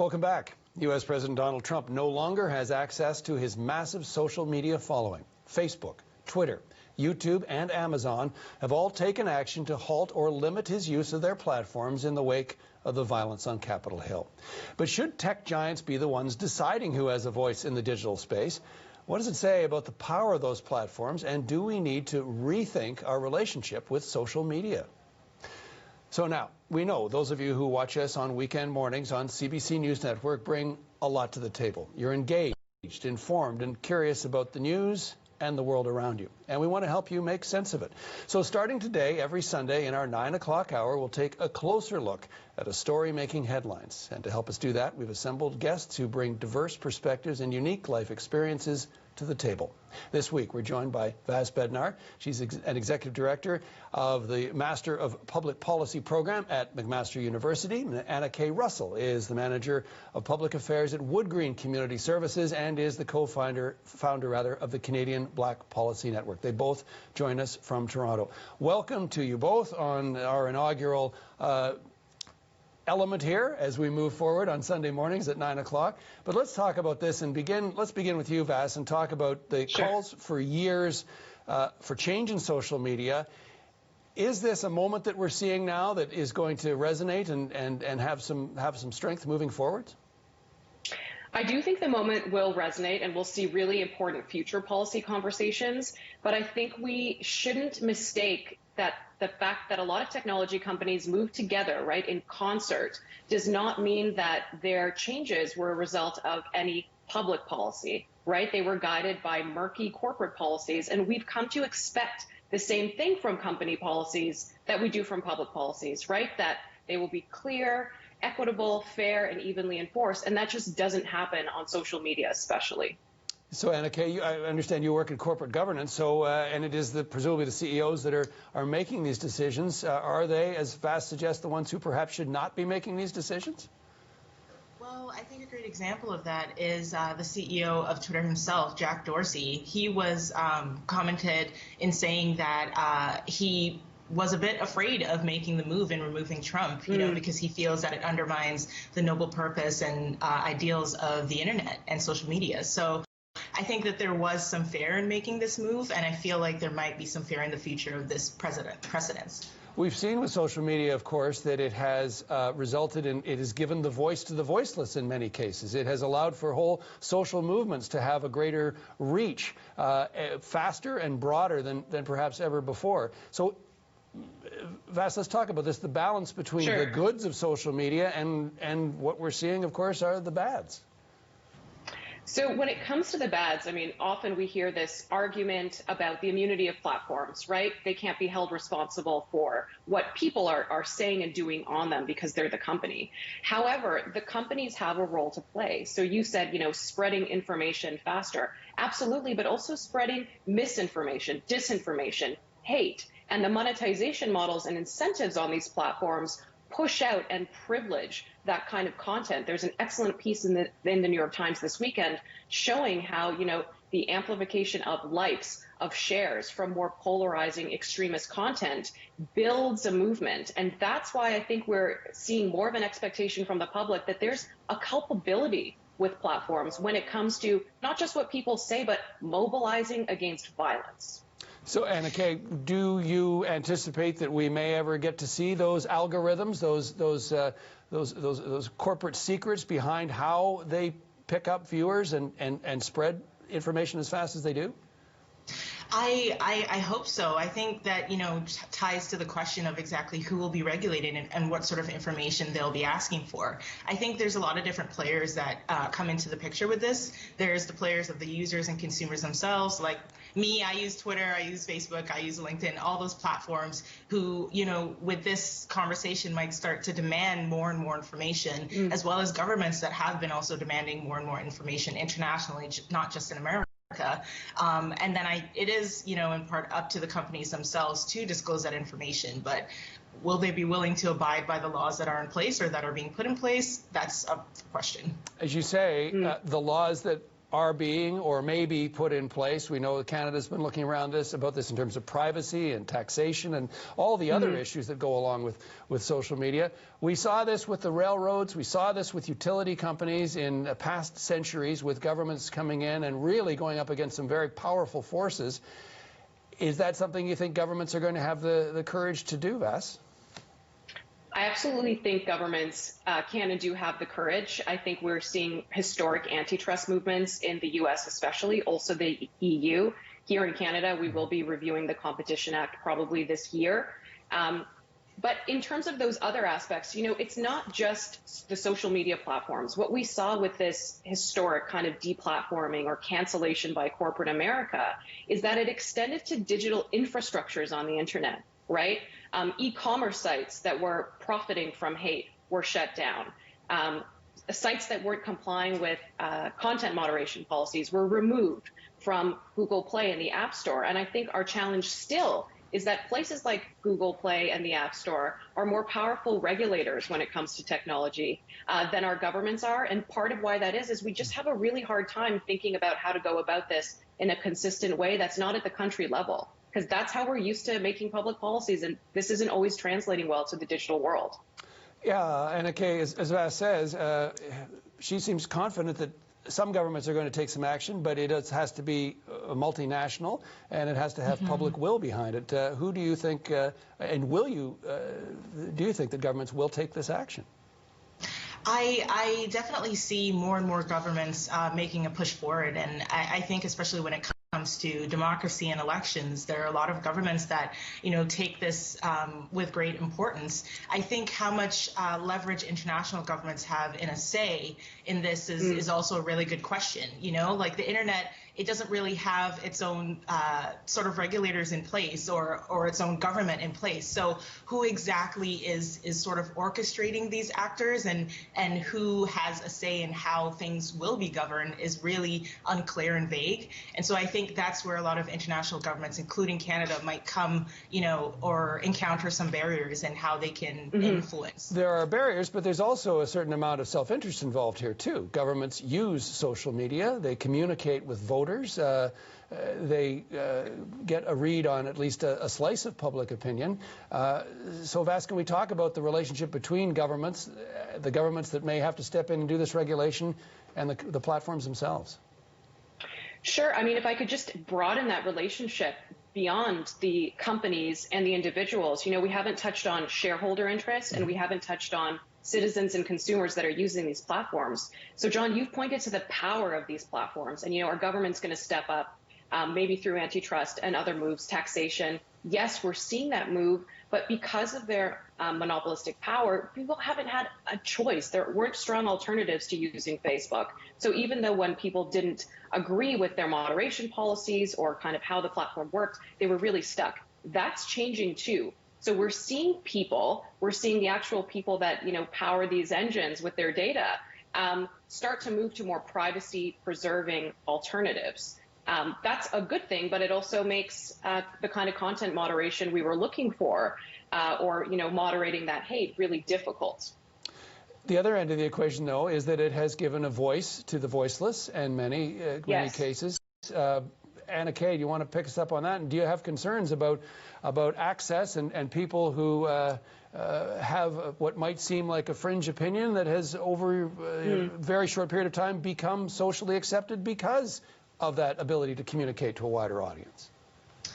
Welcome back. U.S. President Donald Trump no longer has access to his massive social media following. Facebook, Twitter, YouTube, and Amazon have all taken action to halt or limit his use of their platforms in the wake of the violence on Capitol Hill. But should tech giants be the ones deciding who has a voice in the digital space? What does it say about the power of those platforms, and do we need to rethink our relationship with social media? So now, we know those of you who watch us on weekend mornings on CBC News Network bring a lot to the table. You're engaged, informed, and curious about the news and the world around you. And we want to help you make sense of it. So starting today, every Sunday in our 9 o'clock hour, we'll take a closer look at a story making headlines. And to help us do that, we've assembled guests who bring diverse perspectives and unique life experiences to the table. This week, we're joined by Vass Bednar. She's an executive director of the Master of Public Policy program at McMaster University. Anna K. Russell is the manager of public affairs at Woodgreen Community Services and is the founder of the Canadian Black Policy Network. They both join us from Toronto. Welcome to you both on our inaugural element here as we move forward on Sunday mornings at 9 o'clock. But let's talk about this and let's begin with you, Vass, and talk about the calls for years for change in social media. Is this a moment that we're seeing now that is going to resonate and have some strength moving forward? I do think the moment will resonate and we'll see really important future policy conversations. But I think we shouldn't mistake that the fact that a lot of technology companies move together, right, in concert, does not mean that their changes were a result of any public policy, right? They were guided by murky corporate policies, and we've come to expect the same thing from company policies that we do from public policies, right? That they will be clear, equitable, fair, and evenly enforced, and that just doesn't happen on social media especially. So, Anna K., I understand you work in corporate governance, so and it is presumably the CEOs that are making these decisions. Are they, as Vass suggests, the ones who perhaps should not be making these decisions? Well, I think a great example of that is the CEO of Twitter himself, Jack Dorsey. He was commented in saying that he was a bit afraid of making the move in removing Trump, you know, because he feels that it undermines the noble purpose and ideals of the internet and social media. So I think that there was some fear in making this move, and I feel like there might be some fear in the future of this precedence. We've seen with social media, of course, that it has resulted in, it has given the voice to the voiceless in many cases. It has allowed for whole social movements to have a greater reach, faster and broader than perhaps ever before. So, Vass, let's talk about this, the balance between the goods of social media and what we're seeing, of course, are the bads. So when it comes to the bads, I mean, often we hear this argument about the immunity of platforms, right? They can't be held responsible for what people are saying and doing on them because they're the company. However, the companies have a role to play. So you said, you know, spreading information faster. Absolutely, but also spreading misinformation, disinformation, hate. And the monetization models and incentives on these platforms push out and privilege that kind of content. There's an excellent piece in the New York Times this weekend showing how, you know, the amplification of likes, of shares from more polarizing extremist content builds a movement. And that's why I think we're seeing more of an expectation from the public that there's a culpability with platforms when it comes to not just what people say, but mobilizing against violence. So, Anna K., do you anticipate that we may ever get to see those algorithms, those corporate secrets behind how they pick up viewers and spread information as fast as they do? I hope so. I think that, you know, ties to the question of exactly who will be regulated and what sort of information they'll be asking for. I think there's a lot of different players that come into the picture with this. There's the players of the users and consumers themselves, like me. I use Twitter, I use Facebook, I use LinkedIn, all those platforms who, you know, with this conversation might start to demand more and more information, as well as governments that have been also demanding more and more information internationally, not just in America. And then it is, you know, in part up to the companies themselves to disclose that information. But will they be willing to abide by the laws that are in place or that are being put in place? That's a question. As you say, the laws that are being or may be put in place. We know Canada's been looking around about this in terms of privacy and taxation and all the other issues that go along with social media. We saw this with the railroads. We saw this with utility companies in past centuries, with governments coming in and really going up against some very powerful forces. Is that something you think governments are going to have the courage to do, Vass? I absolutely think governments can and do have the courage. I think we're seeing historic antitrust movements in the U.S. especially, also the EU. Here in Canada, we will be reviewing the Competition Act probably this year. But in terms of those other aspects, it's not just the social media platforms. What we saw with this historic kind of deplatforming or cancellation by corporate America is that it extended to digital infrastructures on the internet, right? E-commerce sites that were profiting from hate were shut down. Sites that weren't complying with content moderation policies were removed from Google Play and the App Store. And I think our challenge still is that places like Google Play and the App Store are more powerful regulators when it comes to technology than our governments are. And part of why that is we just have a really hard time thinking about how to go about this in a consistent way that's not at the country level, because that's how we're used to making public policies, and this isn't always translating well to the digital world. Yeah, and okay, as Vass says, she seems confident that some governments are going to take some action, but it has to be multinational, and it has to have public will behind it. Who do you think, and do you think that governments will take this action? I definitely see more and more governments making a push forward, and I think especially when it comes to democracy and elections, there are a lot of governments that take this with great importance. I think how much leverage international governments have in a say in this is also a really good question. Like the internet, it doesn't really have its own sort of regulators in place or its own government in place. So who exactly is sort of orchestrating these actors and who has a say in how things will be governed is really unclear and vague. And so I think that's where a lot of international governments, including Canada, might come, or encounter some barriers in how they can influence. There are barriers, but there's also a certain amount of self-interest involved here too. Governments use social media. They communicate with voters. They get a read on at least a slice of public opinion. So, Vass, can we talk about the relationship between governments, the governments that may have to step in and do this regulation, and the platforms themselves? Sure. I mean, if I could just broaden that relationship beyond the companies and the individuals, we haven't touched on shareholder interests, and we haven't touched on citizens and consumers that are using these platforms. So, John, you've pointed to the power of these platforms, and our government's going to step up, maybe through antitrust and other moves, taxation. Yes, we're seeing that move, but because of their monopolistic power, people haven't had a choice. There weren't strong alternatives to using Facebook. So even though when people didn't agree with their moderation policies or kind of how the platform worked, they were really stuck. That's changing too. So we're seeing the actual people that, power these engines with their data, start to move to more privacy preserving alternatives. That's a good thing, but it also makes the kind of content moderation we were looking for, or moderating that hate, really difficult. The other end of the equation, though, is that it has given a voice to the voiceless in many cases. Anna Kay, do you want to pick us up on that? And do you have concerns about access and people who have what might seem like a fringe opinion that has, over a very short period of time, become socially accepted because of that ability to communicate to a wider audience?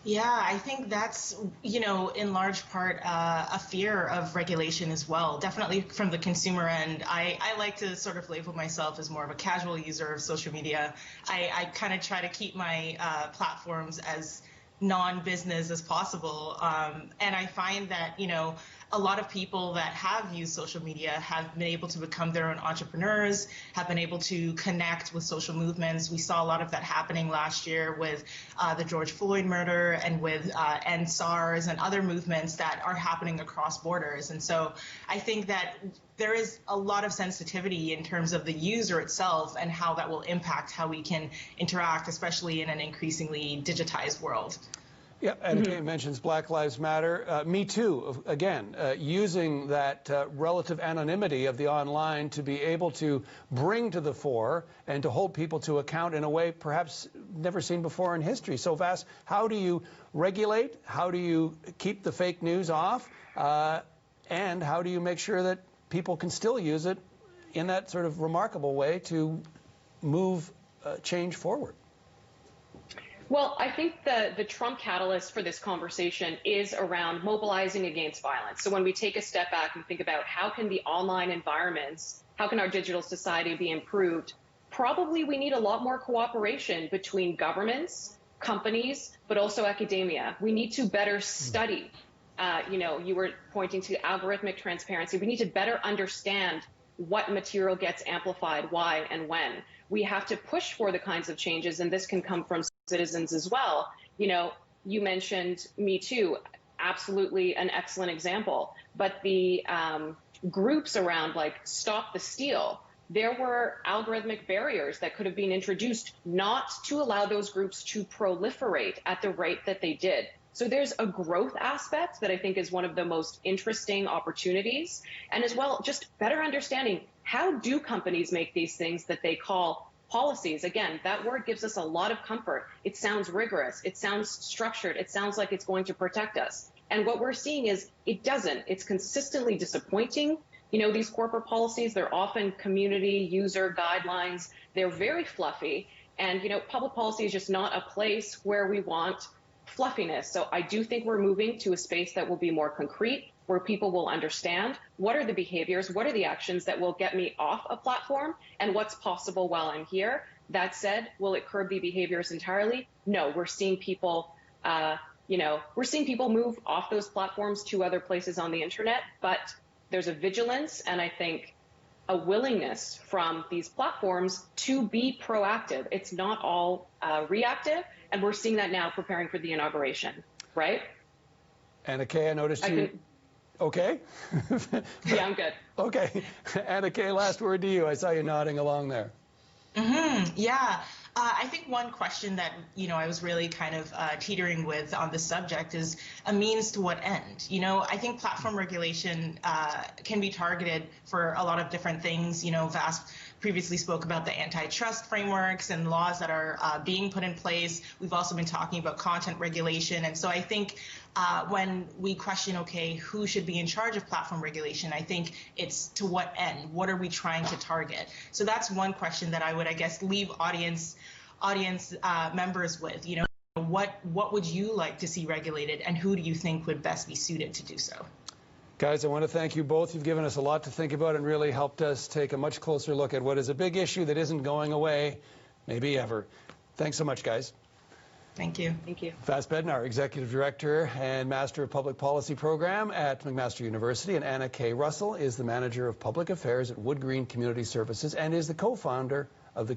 Yeah, I think that's, in large part a fear of regulation as well. Definitely from the consumer end. I like to sort of label myself as more of a casual user of social media. I kind of try to keep my platforms as non-business as possible. And I find that, a lot of people that have used social media have been able to become their own entrepreneurs, have been able to connect with social movements. We saw a lot of that happening last year with the George Floyd murder and with End SARS and other movements that are happening across borders. And so I think that there is a lot of sensitivity in terms of the user itself and how that will impact how we can interact, especially in an increasingly digitized world. Yeah, and Kay mentions Black Lives Matter. Me Too, again, using that relative anonymity of the online to be able to bring to the fore and to hold people to account in a way perhaps never seen before in history. So, Vass, how do you regulate? How do you keep the fake news off? And how do you make sure that people can still use it in that sort of remarkable way to move change forward? Well, I think the Trump catalyst for this conversation is around mobilizing against violence. So when we take a step back and think about how can the online environments, how can our digital society be improved, probably we need a lot more cooperation between governments, companies, but also academia. We need to better study. You were pointing to algorithmic transparency. We need to better understand what material gets amplified, why, and when. We have to push for the kinds of changes, and this can come from citizens as well. You mentioned Me Too, absolutely an excellent example. But the groups around, like, Stop the Steal, there were algorithmic barriers that could have been introduced not to allow those groups to proliferate at the rate that they did. So there's a growth aspect that I think is one of the most interesting opportunities. And as well, just better understanding, how do companies make these things that they call policies? Again, that word gives us a lot of comfort. It sounds rigorous. It sounds structured. It sounds like it's going to protect us. And what we're seeing is it doesn't. It's consistently disappointing. These corporate policies, they're often community user guidelines. They're very fluffy. And, public policy is just not a place where we want fluffiness. So I do think we're moving to a space that will be more concrete, where people will understand what are the behaviors, what are the actions that will get me off a platform, and what's possible while I'm here. That said, will it curb the behaviors entirely? No, we're seeing people, move off those platforms to other places on the internet, but there's a vigilance and I think a willingness from these platforms to be proactive. It's not all reactive, and we're seeing that now preparing for the inauguration, right? Anna Kay, I noticed you. Okay? Yeah, I'm good. Okay. Anna Kay, last word to you. I saw you nodding along there. Yeah. I think one question that, I was really kind of teetering with on this subject is a means to what end? I think platform regulation can be targeted for a lot of different things. Vass previously spoke about the antitrust frameworks and laws that are being put in place. We've also been talking about content regulation. And so I think when we question, okay, who should be in charge of platform regulation, I think it's to what end? What are we trying to target? So that's one question that I would, I guess, leave audience members with. What would you like to see regulated, and who do you think would best be suited to do so? Guys, I want to thank you both. You've given us a lot to think about and really helped us take a much closer look at what is a big issue that isn't going away, maybe ever. Thanks so much, guys. Thank you. Thank you. Vass Bednar, Executive Director and Master of Public Policy Program at McMaster University, and Anna Kay Russell is the Manager of Public Affairs at Wood Green Community Services and is the co-founder of the